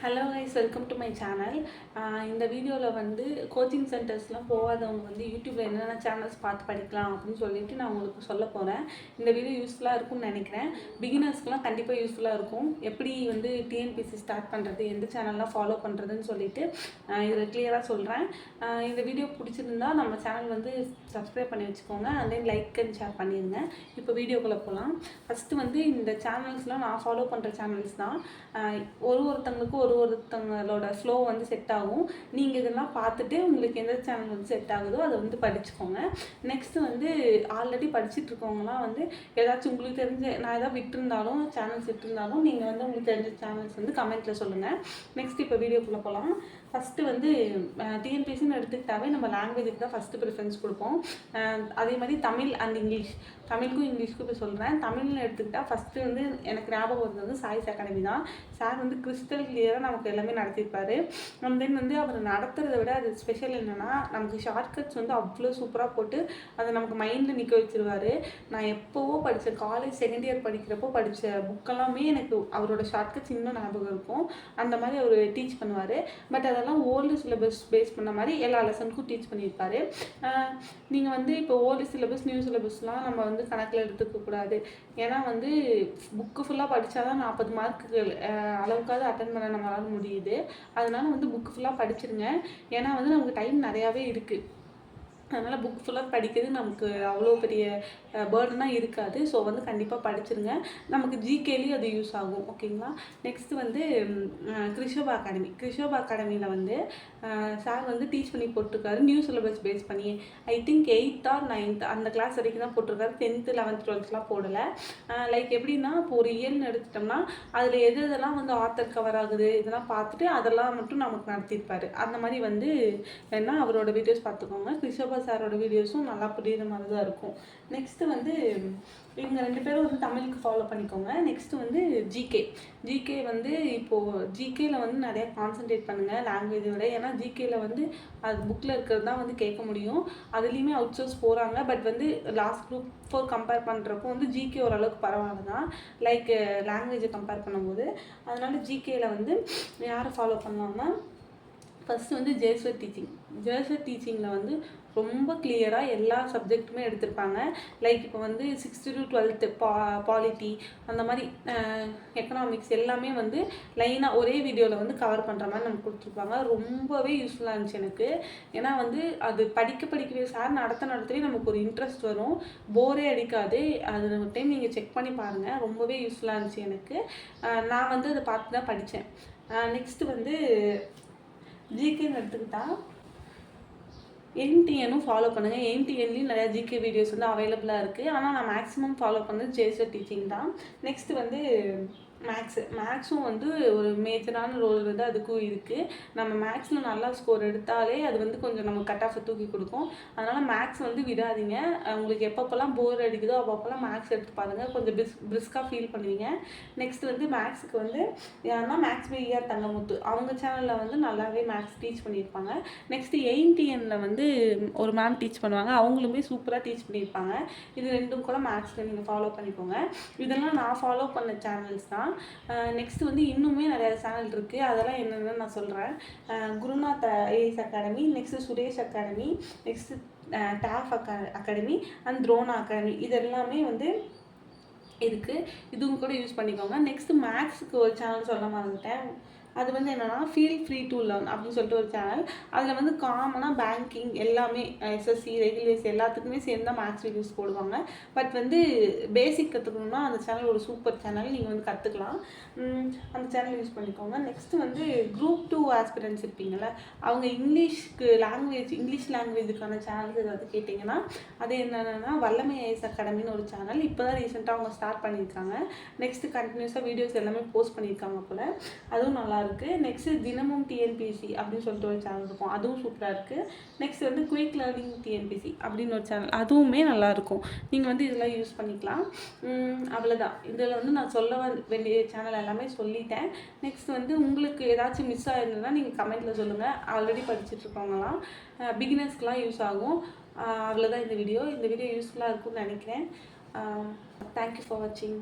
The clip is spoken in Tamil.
Hello guys, welcome to my channel. இந்த வீடியோவில் வந்து கோச்சிங் சென்டர்ஸ்லாம் போகாதவங்க வந்து யூடியூப்பில் என்னென்ன சேனல்ஸ் பார்த்து படிக்கலாம் அப்படின்னு சொல்லிட்டு நான் உங்களுக்கு சொல்ல போகிறேன். இந்த வீடியோ யூஸ்ஃபுல்லாக இருக்கும்னு நினைக்கிறேன். பிகினர்ஸ்க்குலாம் கண்டிப்பாக யூஸ்ஃபுல்லாக இருக்கும். எப்படி வந்து டிஎன்பிசி ஸ்டார்ட் பண்ணுறது, எந்த சேனல்லாம் ஃபாலோ பண்ணுறதுன்னு சொல்லிட்டு இதில் கிளியராக சொல்கிறேன். இந்த வீடியோ பிடிச்சிருந்தா நம்ம சேனல் வந்து சப்ஸ்கிரைப் பண்ணி வச்சுக்கோங்க. And then like and share பண்ணிடுங்க. இப்போ வீடியோக்குள்ளே போகலாம். ஃபஸ்ட்டு வந்து இந்த சேனல்ஸ்லாம் நான் ஃபாலோ பண்ணுற சேனல்ஸ் தான். ஒருத்தங்களுக்கும் ஒருத்தங்களோட ஃப்ளோ வந்து செட் ஆகும். நீங்கள் இதெல்லாம் பார்த்துட்டு உங்களுக்கு எந்த சேனல் வந்து செட் ஆகுதோ அதை வந்து படிச்சுக்கோங்க. நெக்ஸ்ட்டு வந்து ஆல்ரெடி படிச்சுட்ருக்கவங்களாம் வந்து ஏதாச்சும் உங்களுக்கு தெரிஞ்ச நான் எதாவது விட்டுருந்தாலும் சேனல்ஸ் விட்டுருந்தாலும் நீங்கள் வந்து உங்களுக்கு தெரிஞ்ச சேனல்ஸ் வந்து கமெண்ட்டில் சொல்லுங்கள். நெக்ஸ்ட் இப்போ வீடியோக்குள்ளே போகலாம். ஃபஸ்ட்டு வந்து டிஎன்பிஎஸ்சின்னு எடுத்துக்கிட்டாவே நம்ம லாங்குவேஜுக்கு தான் ஃபஸ்ட்டு ப்ரிஃபரன்ஸ் கொடுப்போம். அதே மாதிரி தமிழ் அண்ட் இங்கிலீஷ், தமிழுக்கும் இங்கிலீஷ்க்கும் இப்போ சொல்கிறேன். தமிழ்னு எடுத்துக்கிட்டால் ஃபஸ்ட்டு வந்து எனக்கு ஞாபகம் வருது வந்து சாய்ஸ் அகாடமி தான். சார் வந்து கிறிஸ்டல் கிளியராக நமக்கு எல்லாமே நடத்தியிருப்பார். அண்ட் தென் வந்து அவர் நடத்துறதை விட அது ஸ்பெஷல் என்னென்னா நமக்கு ஷார்ட்கட்ஸ் வந்து அவ்வளோ சூப்பராக போட்டு அதை நமக்கு மைண்டில் நிற்க வச்சுருவார். நான் எப்போவோ படித்த காலேஜ் செகண்ட் இயர் படிக்கிறப்போ படித்த புக்கெல்லாமே எனக்கு அவரோட ஷார்ட்கட்ஸ் இன்னும் ஞாபகம் இருக்கும். அந்த மாதிரி அவர் டீச் பண்ணுவார். பட் அதெல்லாம் ஓல்டு சிலபஸ் பேஸ் பண்ண மாதிரி எல்லா லெசனுக்கும் டீச் பண்ணியிருப்பார். நீங்கள் வந்து இப்போ ஓல்டு சிலபஸ் நியூ சிலபஸ்லாம் நம்ம வந்து கணக்கில் எடுத்துக்கக்கூடாது. ஏன்னா வந்து புக்கு ஃபுல்லாக படித்தா தான் 40 மார்க்குக்கு அளவுக்காவது அட்டன் பண்ண நம்மளால முடியுது. அதனால வந்து புக்கு ஃபுல்லாக படிச்சிருங்க. ஏன்னா வந்து நமக்கு டைம் நிறையாவே இருக்குது. அதனால் புக் ஃபுல்லாக படிக்கிறது நமக்கு அவ்வளோ பெரிய பேர்டனாக இருக்காது. ஸோ வந்து கண்டிப்பாக படிச்சிருங்க. நமக்கு ஜிகேலேயும் அது யூஸ் ஆகும். ஓகேங்களா? நெக்ஸ்ட்டு வந்து கிறிஷோபா அகாடமியில் வந்து சார் வந்து டீச் பண்ணி போட்டிருக்காரு. நியூ சிலபஸ் பேஸ் பண்ணி I think 8th or 9th அந்த கிளாஸ் வரைக்கும் தான் போட்டிருக்காரு. 10th 11th 12thலாம் போடலை. லைக் எப்படின்னா இப்போ ஒரு இயர்னு எடுத்துட்டோம்னா அதில் எதெல்லாம் வந்து ஆத்தர் கவர் ஆகுது இதெல்லாம் பார்த்துட்டு அதெல்லாம் மட்டும் நமக்கு நடத்தியிருப்பார். அந்த மாதிரி வந்து வேணால் அவரோட வீடியோஸ் பார்த்துக்கோங்க. கிறிஷோபா சாரோட வீடியோஸும் நல்லா புரியுற மாதிரி தான் இருக்கும். நெக்ஸ்ட்டு வந்து இவங்க 2 பேரும் வந்து தமிழுக்கு ஃபாலோ பண்ணிக்கோங்க. நெக்ஸ்ட்டு வந்து ஜிகே வந்து இப்போது ஜிகேயில் வந்து நிறையா கான்சன்ட்ரேட் பண்ணுங்கள் லாங்குவேஜை விட. ஏன்னா ஜிகேயில் வந்து அது புக்கில் இருக்கிறது தான் வந்து கேட்க முடியும். அதுலேயுமே அவுட் சோர்ஸ் போகிறாங்க. பட் வந்து லாஸ்ட் குரூப் 4 கம்பேர் பண்ணுறப்போ வந்து ஜிகே ஓரளவுக்கு பரவாயில்ல தான், லைக் லாங்குவேஜை கம்பேர் பண்ணும்போது. அதனால ஜிகேயில் வந்து யாரை ஃபாலோ பண்ணலாம்னா ஃபஸ்ட்டு வந்து ஜேஸ்வர் டீச்சிங்கில் வந்து ரொம்ப கிளியராக எல்லா சப்ஜெக்ட்டுமே எடுத்திருப்பாங்க. லைக் இப்போ வந்து 6th to 12th பாலிட்டி அந்த மாதிரி எக்கனாமிக்ஸ் எல்லாமே வந்து லைனாக ஒரே வீடியோவில் வந்து கவர் பண்ணுற மாதிரி நமக்கு கொடுத்துருப்பாங்க. ரொம்பவே யூஸ்ஃபுல்லாக இருந்துச்சு எனக்கு. ஏன்னா வந்து அது படிக்கவே சார் நடத்தவே நமக்கு ஒரு இன்ட்ரெஸ்ட் வரும். போரே அடிக்காது. அது ஒரு டைம் நீங்கள் செக் பண்ணி பாருங்கள். ரொம்பவே யூஸ்ஃபுல்லாக இருந்துச்சு எனக்கு. நான் வந்து அதை பார்த்து தான் படித்தேன். நெக்ஸ்ட்டு வந்து ஜிகேன்னு எடுத்துக்கிட்டால் எம்டிஎனும் ஃபாலோ பண்ணுங்கள். எம்டிஎன்லேயும் நிறையா ஜிகே வீடியோஸ் வந்து அவைலபிளாக இருக்குது. ஆனால் நான் மேக்ஸிமம் ஃபாலோ பண்ணது ஜேஸ்வர் டீச்சிங் தான். நெக்ஸ்ட்டு வந்து மேக்ஸும் வந்து ஒரு மேஜரான ரோல் வந்து அதுக்கும் இருக்குது. நம்ம மேக்ஸில் நல்லா ஸ்கோர் எடுத்தாலே அது வந்து கொஞ்சம் நம்ம கட் ஆஃபை தூக்கி கொடுக்கும். அதனால் மேக்ஸ் வந்து விடாதீங்க. உங்களுக்கு எப்பப்போல்லாம் போர் அடிக்குதோ அப்பப்போல்லாம் மேக்ஸ் எடுத்து பாருங்கள். கொஞ்சம் பிரிஸ்காக ஃபீல் பண்ணுவீங்க. நெக்ஸ்ட் வந்து மேக்ஸுக்கு வந்து யாருன்னா மேக்ஸ் பிஆர் தங்கமுத்து அவங்க சேனலில் வந்து நல்லாவே மேக்ஸ் டீச் பண்ணியிருப்பாங்க. நெக்ஸ்ட்டு எயின்டிஎனில் வந்து ஒரு மேம் டீச் பண்ணுவாங்க. அவங்களுமே சூப்பராக டீச் பண்ணியிருப்பாங்க. இது ரெண்டும் கூட மேக்ஸில் நீங்கள் ஃபாலோ பண்ணிக்கோங்க. இதெல்லாம் நான் ஃபாலோ பண்ண சேனல்ஸ் தான். நெக்ஸ்ட்டு வந்து இன்னுமே நிறையா சேனல் இருக்குது. அதெல்லாம் என்னென்னு நான் சொல்கிறேன். Gurunath IAS academy, next Suresh academy, next tough academy and Drona academy இது எல்லாமே வந்து இருக்குது. இதுவும் கூட யூஸ் பண்ணிக்கோங்க. நெக்ஸ்ட்டு மேக்ஸுக்கு ஒரு சேனல் சொல்ல மறந்துட்டேன். அது வந்து என்னென்னா ஃபீல் ஃப்ரீ டு லேர்ன் அப்படின்னு சொல்லிட்டு ஒரு சேனல். அதில் வந்து காமனாக பேங்கிங் எல்லாமே எஸ்எஸ்சி ரெகுலேஸ் எல்லாத்துக்குமே சேர்ந்து தான் மேக்ஸ் வீடியோஸ் போடுவாங்க. பட் வந்து பேசிக் கற்றுக்கணுன்னா அந்த சேனல் ஒரு சூப்பர் சேனல். நீங்கள் வந்து கற்றுக்கலாம். அந்த சேனல் யூஸ் பண்ணிக்கோங்க. நெக்ஸ்ட்டு வந்து குரூப் 2 ஆஸ்பிரன்ஸ் இருப்பீங்கள்ல, அவங்க இங்கிலீஷ் லாங்குவேஜுக்கான சேனல்ஸ் ஏதாவது கேட்டிங்கன்னா அது என்னென்னா வல்லமை ஐஏஎஸ் அகாடமின்னு ஒரு சேனல். இப்போ தான் ரீசெண்டாக அவங்க ஸ்டார்ட் பண்ணியிருக்காங்க. நெக்ஸ்ட்டு கண்டினியூஸாக வீடியோஸ் எல்லாமே போஸ்ட் பண்ணியிருக்காங்க போல். அதுவும் நல்லா இருக்குது. நெக்ஸ்ட்டு தினமும் டிஎன்பிசி அப்படின்னு சொல்லிட்டு ஒரு சேனல் இருக்கும். அதுவும் சூப்பராக இருக்குது. நெக்ஸ்ட் வந்து குயிக் லேர்னிங் டிஎன்பிசி அப்படின்னு ஒரு சேனல், அதுவுமே நல்லாயிருக்கும். நீங்கள் வந்து இதெல்லாம் யூஸ் பண்ணிக்கலாம். அவ்வளோதான். இதில் வந்து நான் சொல்ல வேண்டிய சேனல் எல்லாமே சொல்லிட்டேன். நெக்ஸ்ட் வந்து உங்களுக்கு ஏதாச்சும் மிஸ் ஆயிருந்ததுன்னா நீங்கள் கமெண்ட்டில் சொல்லுங்கள். ஆல்ரெடி படிச்சுட்ருக்கவங்களாம் பிகினர்ஸ்க்கெலாம் யூஸ் ஆகும். அவ்வளோதான் இந்த வீடியோ யூஸ்ஃபுல்லாக இருக்கும்னு நினைக்கிறேன். தேங்க்யூ ஃபார் வாட்சிங்.